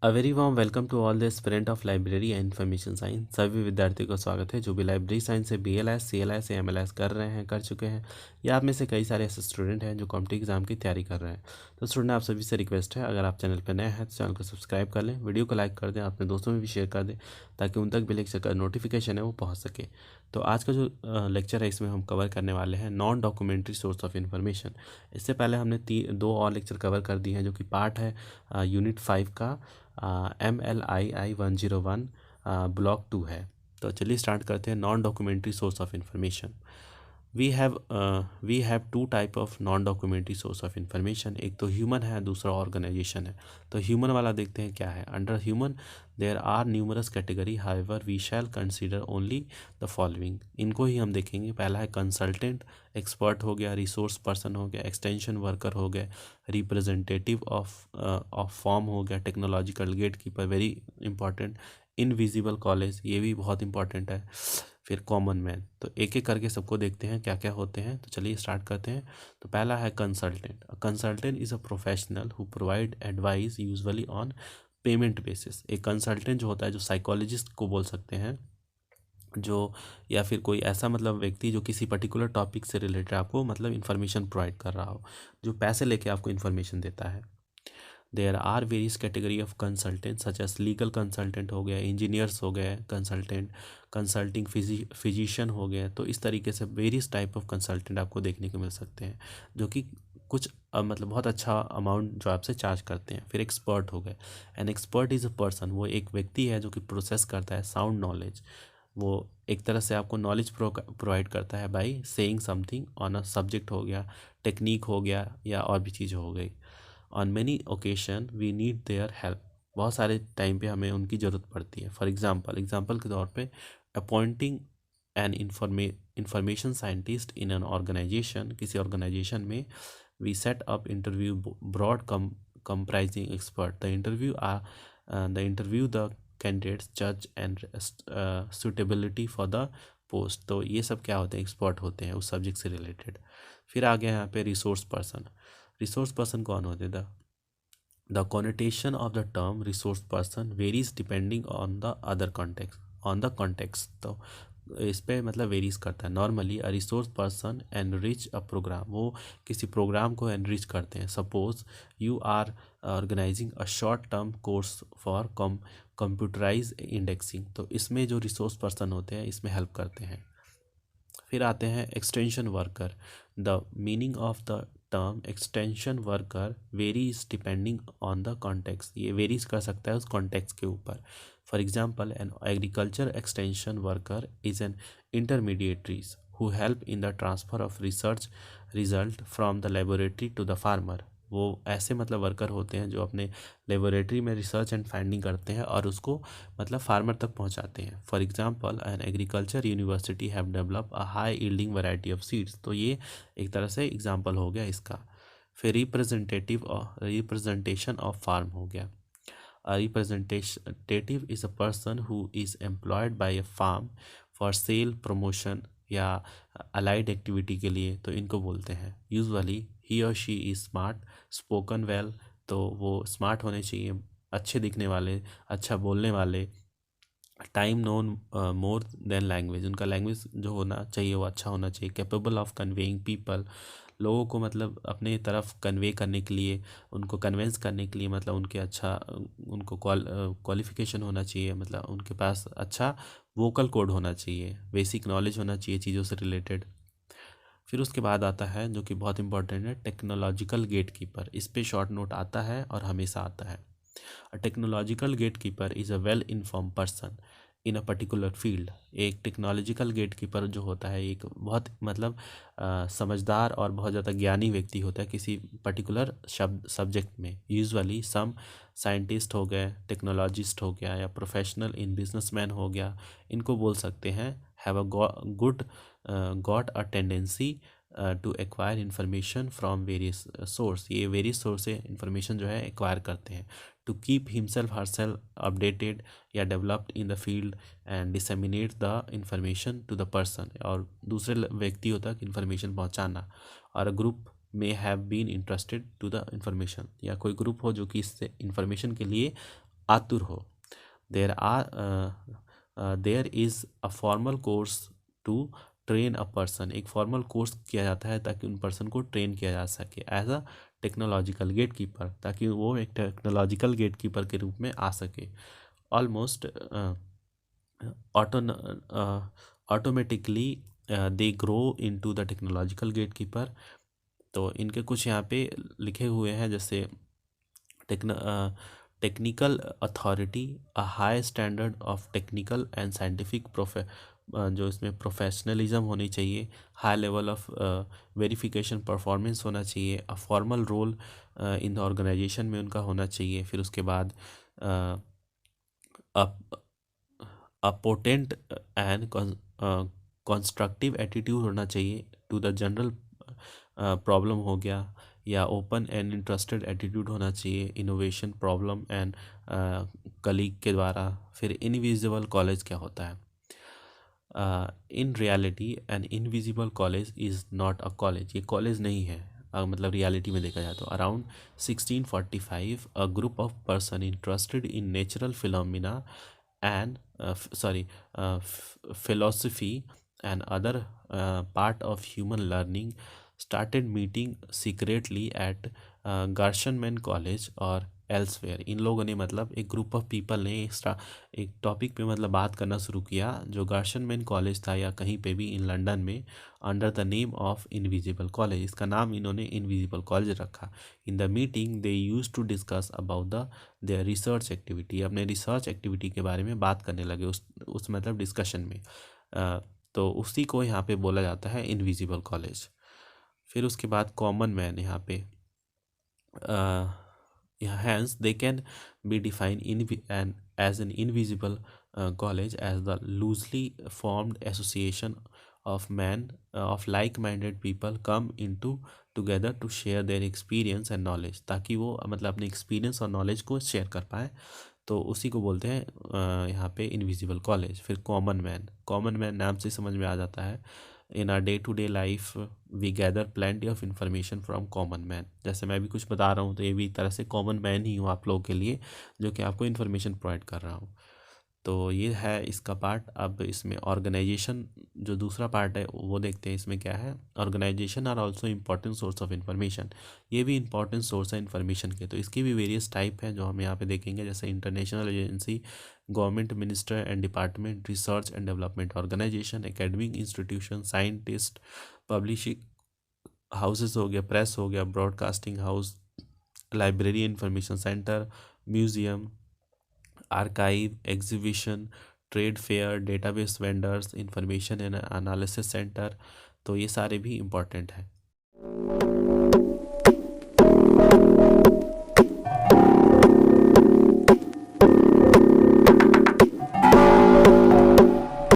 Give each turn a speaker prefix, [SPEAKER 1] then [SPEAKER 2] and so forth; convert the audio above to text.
[SPEAKER 1] A very warm welcome to all the aspirant of library and information science. सभी विद्यार्थियों का स्वागत है जो भी लाइब्रेरी साइंस से BLS CLS या MLS कर रहे हैं, कर चुके हैं, या आप में से कई सारे ऐसे स्टूडेंट हैं जो कॉम्पिटिटिव एग्जाम की तैयारी कर रहे हैं। तो स्टूडेंट, आप सभी से रिक्वेस्ट है, अगर आप चैनल पर नए हैं तो चैनल को सब्सक्राइब कर लें, वीडियो को लाइक कर दें, अपने दोस्तों में भी शेयर कर दें ताकि उन तक भी लेक्चर का नोटिफिकेशन है वो पहुँच सके। तो आज का जो लेक्चर है इसमें हम कवर करने वाले हैं non documentary source of information. इससे पहले हमने दो और लेक्चर कवर कर दिए हैं जो कि पार्ट है यूनिट 5 का MLII 101 ब्लॉक 2 है। तो चलिए स्टार्ट करते हैं। Non documentary source of information. We have two type of non documentary source of information. एक तो ह्यूमन है, दूसरा ऑर्गेनाइजेशन है। तो ह्यूमन वाला देखते हैं क्या है। Under human there are numerous category, however we shall consider only the following. इनको ही हम देखेंगे। पहला है कंसल्टेंट, एक्सपर्ट हो गया, रिसोर्स पर्सन हो गया, एक्सटेंशन वर्कर हो गया, रिप्रेजेंटेटिव ऑफ फॉर्म हो गया, technological gate keeper, very important, invisible college, ये भी बहुत इंपॉर्टेंट है। फिर कॉमन मैन। तो एक एक करके सबको देखते हैं क्या क्या होते हैं। तो चलिए स्टार्ट करते हैं। तो पहला है consultant. Consultant is a professional who provide advice usually on payment basis. एक कंसल्टेंट जो होता है, जो साइकोलॉजिस्ट को बोल सकते हैं, जो या फिर कोई ऐसा मतलब व्यक्ति जो किसी पर्टिकुलर टॉपिक से रिलेटेड आपको मतलब इन्फॉर्मेशन प्रोवाइड कर रहा हो, जो पैसे लेके आपको इन्फॉर्मेशन देता है। There are various category of consultant such as legal consultant हो गया, इंजीनियर्स हो गए कंसल्टेंट, कंसल्टिंग फिजिशियन हो गए। तो इस तरीके से वेरियस टाइप ऑफ कंसल्टेंट आपको देखने को मिल सकते हैं जो कि कुछ मतलब बहुत अच्छा अमाउंट जो आपसे चार्ज करते हैं। फिर एक्सपर्ट हो गए। An expert is a person, वो एक व्यक्ति है जो कि प्रोसेस करता है साउंड नॉलेज। वो एक तरह से आपको नॉलेज प्रोवाइड करता है by saying something on a subject हो गया, टेक्निक हो गया, या और भी चीज़ हो गई। On many occasion we need their help. बहुत सारे टाइम पे हमें उनकी ज़रूरत पड़ती है। फॉर एग्जाम्पल के तौर पे appointing an information scientist in an organisation. किसी ऑर्गेनाइजेशन में we set up interview board comprising expert. The interview the candidates judge and suitability for the post. तो ये सब क्या होते हैं, एक्सपर्ट होते हैं उस सब्जेक्ट से रिलेटेड। फिर आ गया यहाँ पे रिसोर्स पर्सन। रिसोर्स पर्सन कौन होते हैं? The connotation of the term resource person varies depending on the other context। तो इस पे मतलब वेरीज करता है। Normally a resource person enrich a programme, वो किसी प्रोग्राम को एनरिच करते हैं। Suppose you are organising a short term course for computerise indexing. तो इसमें जो रिसोर्स पर्सन होते हैं इसमें हेल्प करते हैं। फिर आते हैं extension worker. The meaning of the term extension worker varies depending on the context. ये वेरीज कर सकता है उस कॉन्टेक्स्ट के ऊपर। For example, an agriculture extension worker is an intermediaries who help in the transfer of research result from the laboratory to the farmer. वो ऐसे मतलब वर्कर होते हैं जो अपने लेबोरेटरी में रिसर्च एंड फाइंडिंग करते हैं और उसको मतलब फार्मर तक पहुंचाते हैं। For example, an agriculture university have develop a high yielding variety of seeds. तो ये एक तरह से एग्जांपल हो गया इसका। फिर रिप्रेजेंटेशन ऑफ फार्म हो गया। A representative is a person who is employed by a farm for sale, promotion या allied activity के लिए। तो इनको बोलते हैं usually he or she is smart, spoken well। तो वो स्मार्ट होने चाहिए, अच्छे दिखने वाले, अच्छा बोलने वाले। Time known more than language, उनका लैंग्वेज जो होना चाहिए वो अच्छा होना चाहिए। कैपेबल ऑफ कन्वेइंग पीपल, लोगों को मतलब अपने तरफ कन्वे करने के लिए, उनको कन्वेंस करने के लिए मतलब उनके अच्छा उनको क्वालिफिकेशन होना चाहिए, मतलब उनके पास अच्छा वोकल कोड होना चाहिए, बेसिक नॉलेज होना चाहिए चीज़ों से रिलेटेड। फिर उसके बाद आता है जो कि बहुत इंपॉर्टेंट है, टेक्नोलॉजिकल गेट कीपर। इस पे शॉर्ट नोट आता है और हमेशा आता है। A technological gate keeper is a well inform person in a particular field. एक टेक्नोलॉजिकल गेट कीपर जो होता है एक बहुत मतलब समझदार और बहुत ज़्यादा ज्ञानी व्यक्ति होता है किसी पर्टिकुलर सब्जेक्ट में। यूजुअली सम साइंटिस्ट हो गए, टेक्नोलॉजिस्ट हो गया, या प्रोफेशनल इन बिजनेसमैन हो गया। इनको बोल सकते हैं have a good got a tendency to acquire information from various source. ये वेरियस सोर्स से इंफॉर्मेशन जो है एक्वायर करते हैं। To keep himself herself updated या developed in the field and disseminate the information to the person. और दूसरे व्यक्तियों तक इंफॉर्मेशन पहुंचाना। और ग्रुप में have been interested to the information, या कोई ग्रुप हो जो कि इससे इंफॉर्मेशन के लिए आतुर हो। There is a formal course to train a person, एक फॉर्मल कोर्स किया जाता है ताकि उन पर्सन को ट्रेन किया जा सके as a technological gate keeper, ताकि वो एक टेक्नोलॉजिकल गेट कीपर के रूप में आ सके। Almost automatically they grow into the technological gate keeper. तो इनके कुछ यहाँ पे लिखे हुए हैं, जैसे technical authority, a high standard of technical and scientific जो इसमें प्रोफेशनलिज्म होनी चाहिए, high level of verification performance होना चाहिए, a formal role in the organisation में उनका होना चाहिए। फिर उसके बाद a potent and constructive attitude होना चाहिए टू द जनरल प्रॉब्लम हो गया, या ओपन एंड इंटरेस्टेड एटीट्यूड होना चाहिए इनोवेशन प्रॉब्लम एंड कलीग के द्वारा। फिर इनविजिबल कॉलेज क्या होता है? In reality an invisible college is not a college, ये कॉलेज नहीं है। मतलब रियलिटी में देखा जाए तो around 1645 a group of person interested in natural phenomena and philosophy and other part of human learning started meeting secretly at Gershenman College और elsewhere. इन लोगों ने मतलब एक ग्रुप ऑफ पीपल ने एक टॉपिक पे मतलब बात करना शुरू किया जो गार्शनमैन कॉलेज था या कहीं पे भी इन लंदन में, under the name of invisible college, इसका नाम इन्होंने इनविजिबल कॉलेज रखा। In the meeting they use to discuss about the their research activity, अपने रिसर्च एक्टिविटी के बारे में बात करने लगे उस मतलब डिस्कशन में। तो उसी को यहाँ पे बोला जाता है इनविजिबल कॉलेज। फिर उसके बाद कॉमन मैन यहाँ पे hence they can be defined as an invisible college as the loosely formed association of of like-minded people come into together to share their experience and knowledge, ताकि वो मतलब अपने experience और नॉलेज को share कर पाए। तो उसी को बोलते हैं यहाँ पे इनविजिबल कॉलेज। फिर कॉमन मैन नाम से समझ में आ जाता है, in our day to day life we gather plenty of information from common man. जैसे मैं भी कुछ बता रहा हूँ तो ये भी एक तरह से कॉमन मैन ही हूँ आप लोगों के लिए, जो कि आपको इन्फॉर्मेशन प्रोवाइड कर रहा हूँ। तो ये है इसका पार्ट। अब इसमें ऑर्गेनाइजेशन जो दूसरा पार्ट है वो देखते हैं, इसमें क्या है। Organisation are also important source of information, ये भी इंपॉर्टेंट सोर्स है इन्फॉर्मेशन के। तो इसकी भी वेरियस टाइप हैं जो हम यहाँ पे देखेंगे, जैसे international agency, government minister and department, research and development organisation, academic institution, scientist, publishing houses हो गया, प्रेस हो गया, broadcasting house, library, information centre, museum, archive, exhibition, trade fair, database vendors, information and analysis centre. तो ये सारे भी important हैं।